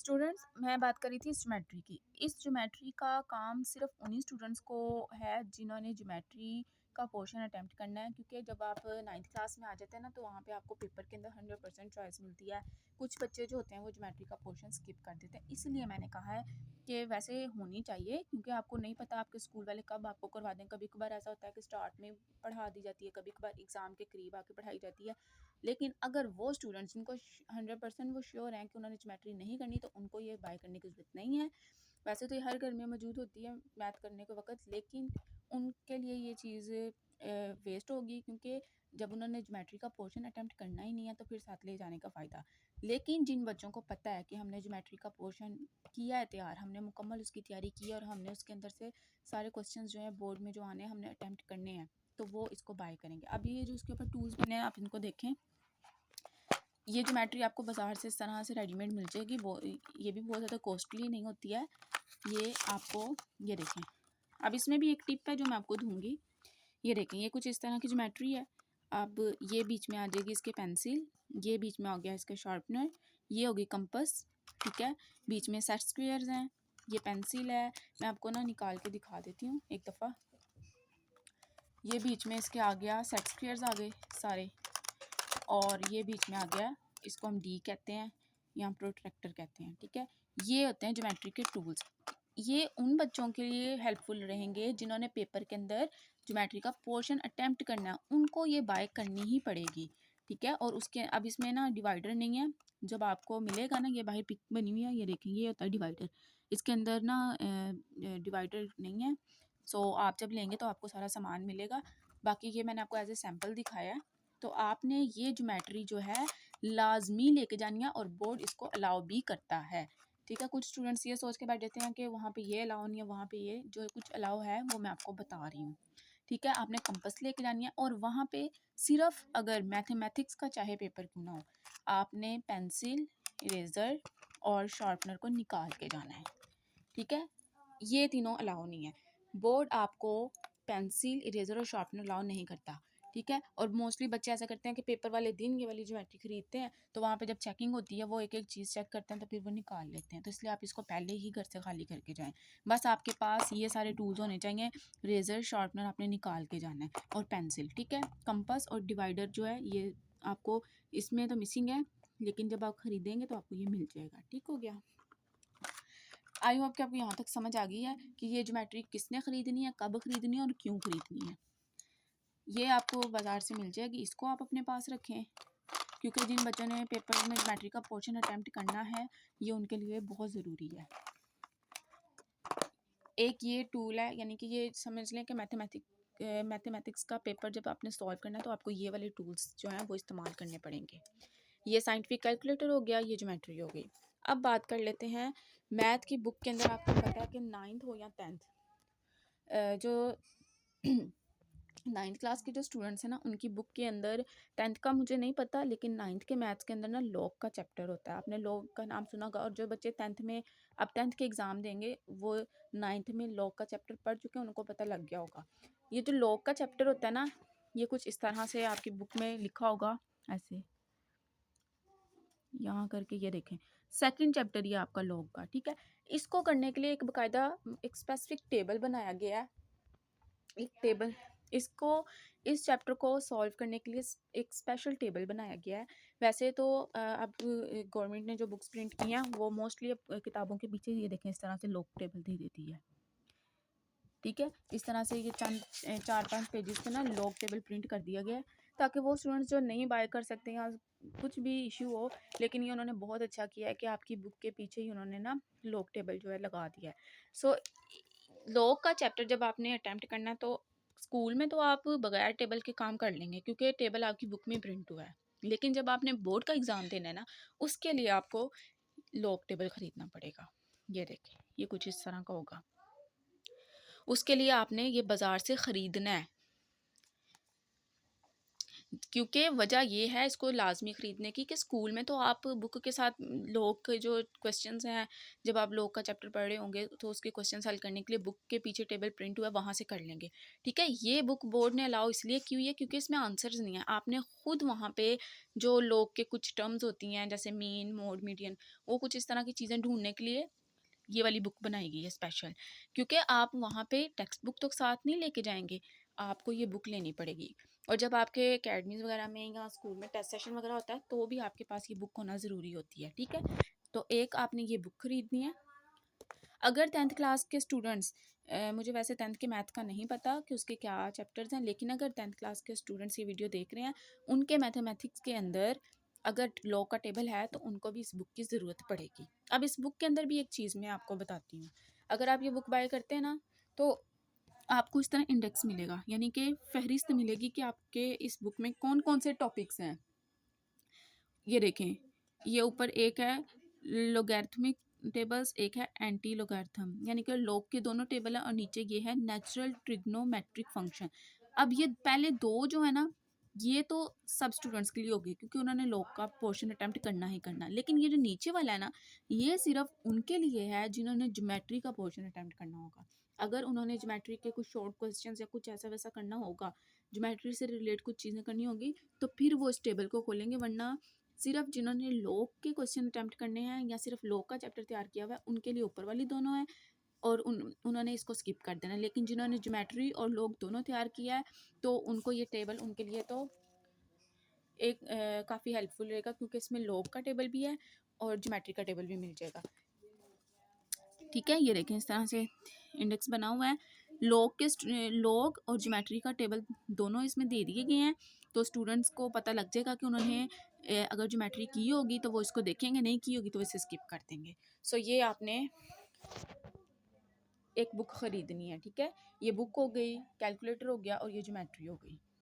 Students, मैं बात कर रही थी इस ज्योमेट्री की। इस ज्योमेट्री का काम सिर्फ़ उन्हीं स्टूडेंट्स को है जिन्होंने ज्योमेट्री का पोर्शन अटेम्प्ट करना है, क्योंकि जब आप 9th क्लास में आ जाते हैं ना, तो वहाँ पे आपको पेपर के अंदर 100% चॉइस मिलती है। कुछ बच्चे जो होते हैं वो ज्योमेट्री का पोर्शन स्किप कर देते हैं। इसलिए मैंने कहा है कि वैसे होनी चाहिए, क्योंकि आपको नहीं पता आपके स्कूल वाले कब आपको करवा दें। कभी-कभार ऐसा होता है कि स्टार्ट में पढ़ा दी जाती है, कभी-कभार एग्ज़ाम के करीब आके पढ़ाई जाती है। लेकिन अगर वो स्टूडेंट्स जिनको 100% वो श्योर हैं कि उन्होंने ज्योमेट्री नहीं करनी, तो उनको ये बाय करने की ज़रूरत नहीं है। वैसे तो ये हर घर में मौजूद होती है मैथ करने के वक़्त, लेकिन उनके लिए ये चीज़ वेस्ट होगी, क्योंकि जब उन्होंने ज्योमेट्री का पोर्शन अटेम्प्ट करना ही नहीं है तो फिर साथ ले जाने का फ़ायदा। लेकिन जिन बच्चों को पता है कि हमने ज्योमेट्री का पोर्शन किया है तैयार, हमने मुकम्मल उसकी तैयारी की है और हमने उसके अंदर से सारे क्वेश्चंस जो हैं बोर्ड में जो आने हैं हमने अटेम्प्ट करने हैं, तो वो इसको बाय करेंगे। अभी ये जो इसके ऊपर टूल्स बने हैं, आप इनको देखें। ये ज्योमेट्री आपको बाज़ार से इस तरह से रेडीमेड मिल जाएगी। वो ये भी बहुत ज़्यादा कॉस्टली नहीं होती है। ये आपको, ये देखें। अब इसमें भी एक टिप है जो मैं आपको दूंगी। ये देखें, ये कुछ इस तरह की ज्योमेट्री है। अब ये बीच में आ जाएगी इसके पेंसिल, ये बीच में आ गया इसका शार्पनर, ये होगी कंपास, ठीक है। बीच में सेट स्क्वेयर्स हैं, ये पेंसिल है। मैं आपको ना निकाल के दिखा देती हूँ एक दफ़ा। ये बीच में इसके आ गया सेट स्क्वेयर्स आ गए सारे, और ये बीच में आ गया, इसको हम डी कहते हैं या प्रोट्रैक्टर कहते हैं, ठीक है। ये होते हैं ज्योमेट्री के टूल्स। ये उन बच्चों के लिए हेल्पफुल रहेंगे जिन्होंने पेपर के अंदर ज्योमेट्री का पोर्शन अटेम्प्ट करना है, उनको ये बाय करनी ही पड़ेगी, ठीक है। और उसके अब इसमें ना डिवाइडर नहीं है। जब आपको मिलेगा ना, ये बाहर पिक बनी हुई है, ये देखेंगे, ये होता है डिवाइडर। इसके अंदर ना डिवाइडर नहीं है। सो आप जब लेंगे तो आपको सारा सामान मिलेगा। बाकी ये मैंने आपको एज ए सैम्पल दिखाया है। तो आपने ये ज्योमेट्री जो है लाजमी लेके जानी है, और बोर्ड इसको अलाउ भी करता है, ठीक है। कुछ स्टूडेंट्स ये सोच के बैठ जाते हैं कि वहाँ पे ये अलाउ नहीं है, वहाँ पे ये जो कुछ अलाउ है वो मैं आपको बता रही हूँ, ठीक है। आपने कंपास लेके जानी है, और वहाँ पे सिर्फ अगर मैथमेटिक्स का चाहे पेपर क्यों ना हो, आपने पेंसिल, इरेज़र और शार्पनर को निकाल के जाना है, ठीक है। ये तीनों अलाउ नहीं है। बोर्ड आपको पेंसिल, इरेज़र और शार्पनर अलाउ नहीं करता, ठीक है। और मोस्टली बच्चे ऐसा करते हैं कि पेपर वाले दिन ये वाली ज्योमेट्री खरीदते हैं, तो वहाँ पे जब चेकिंग होती है वो एक एक चीज़ चेक करते हैं, तो फिर वो निकाल लेते हैं। तो इसलिए आप इसको पहले ही घर से खाली करके जाएँ। बस आपके पास ये सारे टूल्स होने चाहिए। इरेज़र, शार्पनर आपने निकाल के जाना है, और पेंसिल, ठीक है। कंपास और डिवाइडर जो है ये आपको इसमें तो मिसिंग है, लेकिन जब आप खरीदेंगे तो आपको ये मिल जाएगा, ठीक हो गया। आई होप कि आपको यहाँ तक समझ आ गई है कि ये ज्योमेट्री किसने ख़रीदनी है, कब ख़रीदनी है और क्यों ख़रीदनी है। ये आपको बाज़ार से मिल जाएगी, इसको आप अपने पास रखें, क्योंकि जिन बच्चों ने पेपर में ज्योमेट्री का पोर्शन अटैम्प्ट करना है, ये उनके लिए बहुत ज़रूरी है। एक ये टूल है, यानी कि ये समझ लें कि मैथमेटिक्स का पेपर जब आपने सॉल्व करना है तो आपको ये वाले टूल्स जो हैं वो इस्तेमाल करने पड़ेंगे। ये साइंटिफिक कैलकुलेटर हो गया, ये ज्योमेट्री हो गई। अब बात कर लेते हैं मैथ की बुक के अंदर। आपको पता है कि 9th हो या 10th, जो 9th क्लास के जो स्टूडेंट्स हैं ना, उनकी बुक के अंदर, 10th का मुझे नहीं पता, लेकिन 9th के मैथ्स के अंदर ना लॉग का चैप्टर होता है। आपने लॉग का नाम सुना होगा, और जो बच्चे 10th में अब 10th के एग्ज़ाम देंगे वो 9th में लॉग का चैप्टर पढ़ चुके हैं, उनको पता लग गया होगा। ये जो लॉग का चैप्टर होता है ना, ये कुछ इस तरह से आपकी बुक में लिखा होगा, ऐसे यहाँ करके, ये देखें, सेकंड चैप्टर ये आपका लॉग का, ठीक है। इसको करने के लिए एक बाकायदा एक स्पेसिफिक टेबल बनाया गया है। एक टेबल, इसको, इस चैप्टर को सॉल्व करने के लिए एक स्पेशल टेबल बनाया गया है। वैसे तो अब गवर्नमेंट ने जो बुक्स प्रिंट की हैं वो मोस्टली अब किताबों के पीछे ये देखें इस तरह से लॉग टेबल दे देती है, ठीक है। इस तरह से ये चंद 4-5 पेजेस पे ना लॉग टेबल प्रिंट कर दिया गया है, ताकि वो स्टूडेंट्स जो नहीं बाय कर सकते या कुछ भी इशू हो, लेकिन ये उन्होंने बहुत अच्छा किया है कि आपकी बुक के पीछे ही उन्होंने ना लॉग टेबल जो है लगा दिया है। सो लॉग का चैप्टर जब आपने अटैम्प्ट करना है, तो स्कूल में तो आप बगैर टेबल के काम कर लेंगे, क्योंकि टेबल आपकी बुक में प्रिंट हुआ है। लेकिन जब आपने बोर्ड का एग्ज़ाम देना है ना, उसके लिए आपको लॉग टेबल ख़रीदना पड़ेगा। ये देखें, ये कुछ इस तरह का होगा। उसके लिए आपने ये बाज़ार से ख़रीदना है। क्योंकि वजह ये है इसको लाज़मी ख़रीदने की कि स्कूल में तो आप बुक के साथ लॉग के जो क्वेश्चंस हैं, जब आप लॉग का चैप्टर पढ़ रहे होंगे तो उसके क्वेश्चंस हल करने के लिए बुक के पीछे टेबल प्रिंट हुआ है वहाँ से कर लेंगे। ठीक है? ये बुक बोर्ड ने अलाउ इसलिए की हुई है क्योंकि इसमें आंसर्स नहीं है। आपने खुद वहाँ पे जो लॉग के कुछ टर्म्स होती हैं जैसे मीन, मोड, मीडियन, वो कुछ इस तरह की चीज़ें ढूँढने के लिए ये वाली बुक बनाई गई है स्पेशल। क्योंकि आप वहाँ पे टेक्स्ट बुक तो साथ नहीं लेके जाएँगे, आपको ये बुक लेनी पड़ेगी। और जब आपके अकेडमीज़ वगैरह में या स्कूल में टेस्ट सेशन वगैरह होता है, तो भी आपके पास ये बुक होना ज़रूरी होती है, ठीक है? तो एक आपने ये बुक खरीदनी है। अगर 10th क्लास के स्टूडेंट्स मुझे वैसे 10th के मैथ का नहीं पता कि उसके क्या चैप्टर्स हैं, लेकिन अगर 10th क्लास के स्टूडेंट्स ये वीडियो देख रहे हैं, उनके मैथमेटिक्स के अंदर अगर लॉग का टेबल है, तो उनको भी इस बुक की ज़रूरत पड़ेगी। अब इस बुक के अंदर भी एक चीज़ मैं आपको बताती हूँ। अगर आप ये बुक बाय करते हैं ना, तो आपको इस तरह इंडेक्स मिलेगा, यानी कि फ़हरिस्त मिलेगी कि आपके इस बुक में कौन-कौन से टॉपिक्स हैं। ये देखें, ये ऊपर एक है लोगैरिथमिक टेबल्स, एक है एंटी लोगैरिथम, यानी कि लॉग के दोनों टेबल हैं और नीचे ये है नेचुरल ट्रिग्नोमेट्रिक फंक्शन। अब ये पहले दो जो है ना, ये तो सब स्टूडेंट्स के लिए होगी क्योंकि उन्होंने लॉग का पोर्शन अटेम्प्ट करना ही करना है। लेकिन ये जो नीचे वाला है ना, ये सिर्फ उनके लिए है जिन्होंने ज्योमेट्री का पोर्शन अटेम्प्ट करना होगा। अगर उन्होंने ज्योमेट्री के कुछ शॉर्ट क्वेश्चंस या कुछ ऐसा वैसा करना होगा, ज्योमेट्री से रिलेट कुछ चीज़ें करनी होगी, तो फिर वो इस टेबल को खोलेंगे, वरना सिर्फ जिन्होंने लॉग के क्वेश्चन अटेम्प्ट करने हैं या सिर्फ लॉग का चैप्टर तैयार किया हुआ है, उनके लिए ऊपर वाली दोनों है और उन्होंने इसको स्किप कर देना। लेकिन जिन्होंने ज्योमेट्री और लॉग दोनों तैयार किया है, तो उनको ये टेबल उनके लिए तो एक काफ़ी हेल्पफुल रहेगा क्योंकि इसमें लॉग का टेबल भी है और ज्योमेट्री का टेबल भी मिल जाएगा। ठीक है, ये देखें इस तरह से इंडेक्स बना हुआ है। लॉग और ज्योमेट्री का टेबल दोनों इसमें दे दिए गए हैं, तो स्टूडेंट्स को पता लग जाएगा कि उन्होंने अगर ज्योमेट्री की होगी तो वो इसको देखेंगे, नहीं की होगी तो इसे स्किप कर देंगे। सो ये आपने एक बुक ख़रीदनी है, ठीक है? ये बुक हो गई, कैलकुलेटर हो गया और ये ज्योमेट्री हो गई।